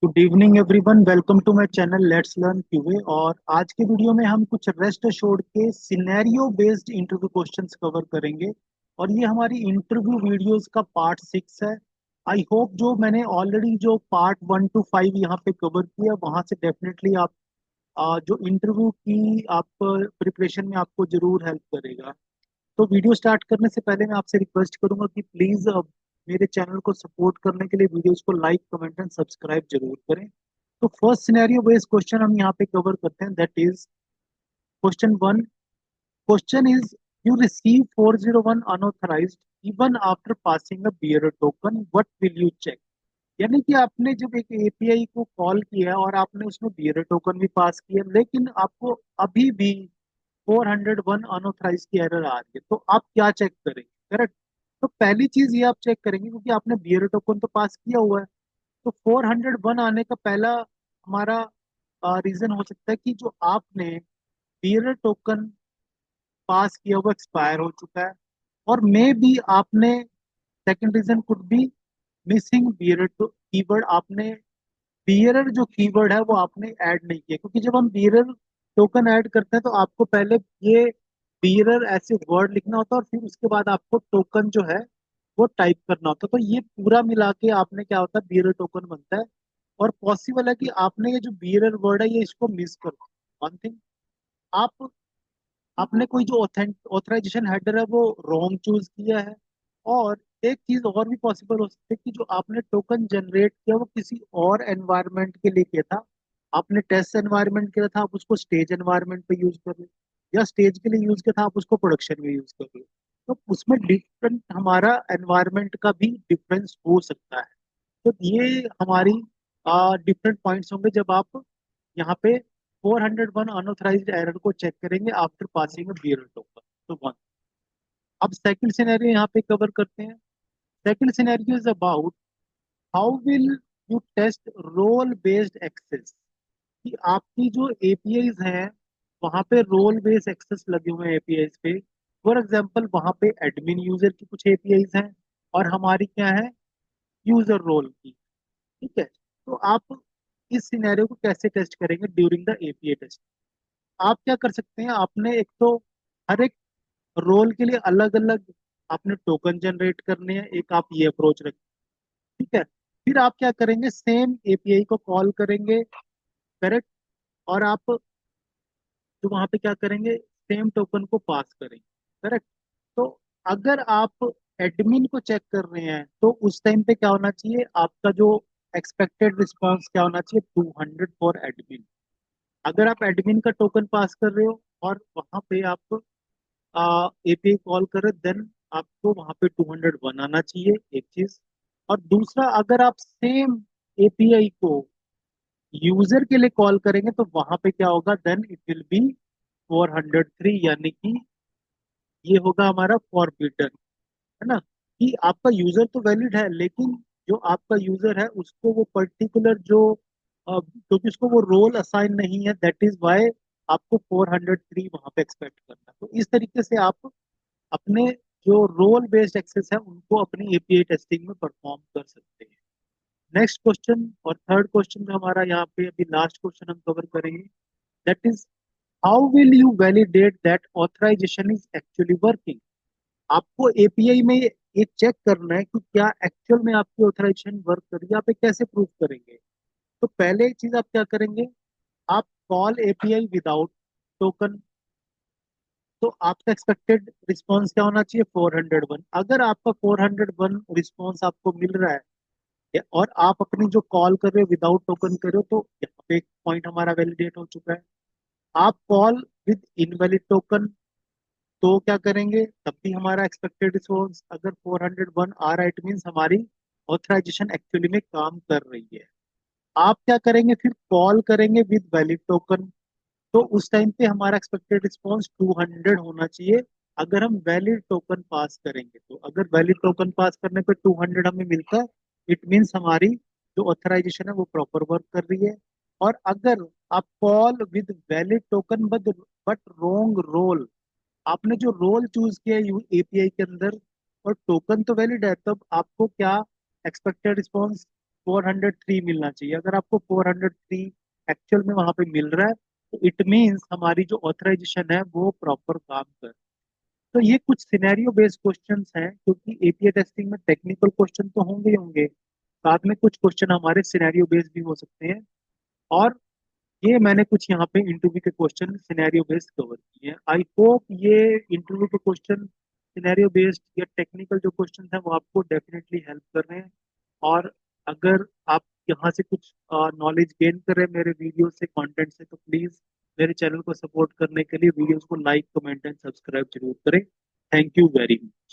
Good evening everyone, welcome to my channel let's learn QA. और आज के video में हम कुछ रेस्ट एश्योर्ड के scenario based interview questions cover करेंगे। और ये हमारी इंटरव्यू वीडियोस का पार्ट 6 है। आई होप जो मैंने ऑलरेडी जो पार्ट 1 to 5 यहाँ पे कवर किया, वहां से डेफिनेटली आप जो इंटरव्यू की आप प्रिपरेशन में आपको जरूर हेल्प करेगा। तो वीडियो स्टार्ट करने से पहले मैं आपसे रिक्वेस्ट करूंगा कि प्लीज मेरे चैनल को सपोर्ट करने के लिए वीडियोस को लाइक, कमेंट एंड सब्सक्राइब जरूर करें। तो फर्स्ट सिनेरियो बेस्ड क्वेश्चन हम यहाँ पे कवर करते हैं, that is question 1। Question is, you receive 401 unauthorised even after passing a bearer token, what will you check. यानी कि आपने जब एक एपीआई को कॉल किया और आपने उसमें बियर टोकन भी पास किया, लेकिन आपको अभी भी 401 अनऑथराइज की एरर आ रही है, तो आप क्या चेक करेंगे? करेक्ट। तो पहली चीज ये आप चेक करेंगे, क्योंकि आपने बियर टोकन तो पास किया हुआ है। तो 401 आने का पहला हमारा रीजन हो सकता है कि जो आपने बियर टोकन पास किया हुआ एक्सपायर हो चुका है। और मे भी आपने, second reason could be missing bearer keyword. आपने बियरर जो कीवर्ड है वो आपने ऐड नहीं किया, क्योंकि जब हम बियरर टोकन ऐड करते हैं तो आपको पहले ये बियरर ऐसे वर्ड लिखना होता है और फिर उसके बाद आपको टोकन जो है वो टाइप करना होता है। तो ये पूरा मिला के आपने क्या होता है, बियरर टोकन बनता है। और पॉसिबल है कि आपने ये जो बियरर वर्ड है ये इसको मिस कर दो। वन थिंग, आप आपने कोई जो ऑथराइजेशन हेडर है वो रॉन्ग चूज किया है। और एक चीज और भी पॉसिबल हो सकती है कि जो आपने टोकन जनरेट किया वो किसी और एनवायरनमेंट के लिए किया था। आपने टेस्ट एनवायरनमेंट किया था, आप उसको स्टेज एनवायरनमेंट पे यूज कर रहे, या स्टेज के लिए यूज किया था, आप उसको प्रोडक्शन में यूज कर रहे हो। तो उसमें डिफरेंट हमारा एनवायरनमेंट का भी डिफरेंस हो सकता है। तो ये हमारी डिफरेंट पॉइंट्स होंगे जब आप यहाँ पे 401 अनऑथराइज्ड एरर को चेक करेंगे after passing a bearer token. तो वन। अब सेकंड सिनेरियो यहाँ पे कवर करते हैं। Second scenario is about how will you test role based access. कि आपकी जो एपीआईज हैं वहाँ पे रोल बेस्ड एक्सेस लगे हुए हैं एपीआईज पे। फॉर एग्जांपल वहाँ पे एडमिन यूजर की कुछ एपीआईज हैं और हमारी क्या है, यूजर रोल की। ठीक है। तो आप इस सिनेरियो को कैसे टेस्ट करेंगे ड्यूरिंग द एपीआई टेस्ट? आप क्या कर सकते हैं, आपने एक तो हर एक रोल के लिए अलग अलग आपने टोकन जनरेट करने हैं, एक आप ये अप्रोच रखें। ठीक है। फिर आप क्या करेंगे, सेम एपीआई को कॉल करेंगे। करेक्ट। और आप तो वहां पे क्या करेंगे, सेम टोकन को पास करेंगे। करेक्ट। तो अगर आप एडमिन को चेक कर रहे हैं तो उस टाइम पे क्या होना चाहिए, आपका जो एक्सपेक्टेड रिस्पॉन्स क्या होना चाहिए, 200 फॉर एडमिन। अगर आप एडमिन का टोकन पास कर रहे हो और वहां पे आप एपीआई कॉल करे, देन आपको वहां पे 201 आना चाहिए, एक चीज। और दूसरा, अगर आप सेम एपीआई को यूजर के लिए कॉल करेंगे तो वहां पे क्या होगा, देन इट विल बी 403, यानी कि ये होगा हमारा फॉरबिडन। है ना। कि आपका यूजर तो वैलिड है, लेकिन जो आपका यूजर है उसको वो पर्टिकुलर जो क्योंकि उसको वो रोल असाइन नहीं है, दैट इज वाई आपको 403 वहां पे एक्सपेक्ट करना है। तो इस तरीके से आप अपने जो रोल बेस्ड एक्सेस है उनको अपनी एपीआई टेस्टिंग में परफॉर्म कर सकते हैं। नेक्स्ट क्वेश्चन और थर्ड क्वेश्चन में हमारा यहाँ पे अभी लास्ट क्वेश्चन हम कवर करेंगे, that is how will you validate that authorisation is actually working. आपको एपीआई में ये चेक करना है कि क्या एक्चुअल में आपकी ऑथराइजेशन वर्क कर रही है, आप ये कैसे प्रूव करेंगे? तो पहले एक चीज आप क्या करेंगे, आप कॉल एपीआई विदाउट टोकन। तो आपका एक्सपेक्टेड रिस्पॉन्स क्या होना चाहिए, 401। अगर आपका 401 रिस्पॉन्स आपको मिल रहा है और आप अपनी जो कॉल कर रहे हो विदाउट टोकन कर रहे हो, तो यहाँ पे एक पॉइंट हमारा वैलिडेट हो चुका है। आप कॉल विद इनवैलिड टोकन, तो क्या करेंगे, तब भी हमारा एक्सपेक्टेड रिस्पॉन्स अगर 401 आ रहा है, इट मीन हमारी ऑथराइजेशन एक्चुअली में काम कर रही है। आप क्या करेंगे, फिर कॉल करेंगे विद वैलिड टोकन। तो उस टाइम पे हमारा एक्सपेक्टेड रिस्पॉन्स 200 होना चाहिए अगर हम वैलिड टोकन पास करेंगे। तो अगर वैलिड टोकन पास करने पे 200 हमें मिलता है, इट मीन्स हमारी जो ऑथराइजेशन है वो प्रॉपर वर्क कर रही है। और अगर आप call with valid token but wrong role, आपने जो रोल चूज किया है एपीआई के अंदर और टोकन तो वैलिड है, तब आपको क्या एक्सपेक्टेड रिस्पॉन्स 403 मिलना चाहिए। अगर आपको 403 एक्चुअल में वहां पे मिल रहा है तो इट मीन्स हमारी जो ऑथराइजेशन है वो प्रॉपर काम कर। तो ये कुछ सिनेरियो बेस्ड क्वेश्चंस हैं, क्योंकि एपीआई टेस्टिंग में टेक्निकल क्वेश्चन तो होंगे ही होंगे, साथ में कुछ क्वेश्चन हमारे सिनेरियो बेस्ड भी हो सकते हैं। और ये मैंने कुछ यहाँ पे इंटरव्यू के क्वेश्चन सिनेरियो बेस्ड कवर किए हैं। आई होप ये इंटरव्यू के क्वेश्चन सिनेरियो बेस्ड या टेक्निकल जो क्वेश्चन हैं वो आपको डेफिनेटली हेल्प कर रहे हैं। और अगर आप यहाँ से कुछ नॉलेज गेन कर रहे हैं मेरे वीडियो से, कंटेंट से, तो प्लीज मेरे चैनल को सपोर्ट करने के लिए वीडियोस को लाइक, कमेंट एंड सब्सक्राइब जरूर करें। Thank you very much.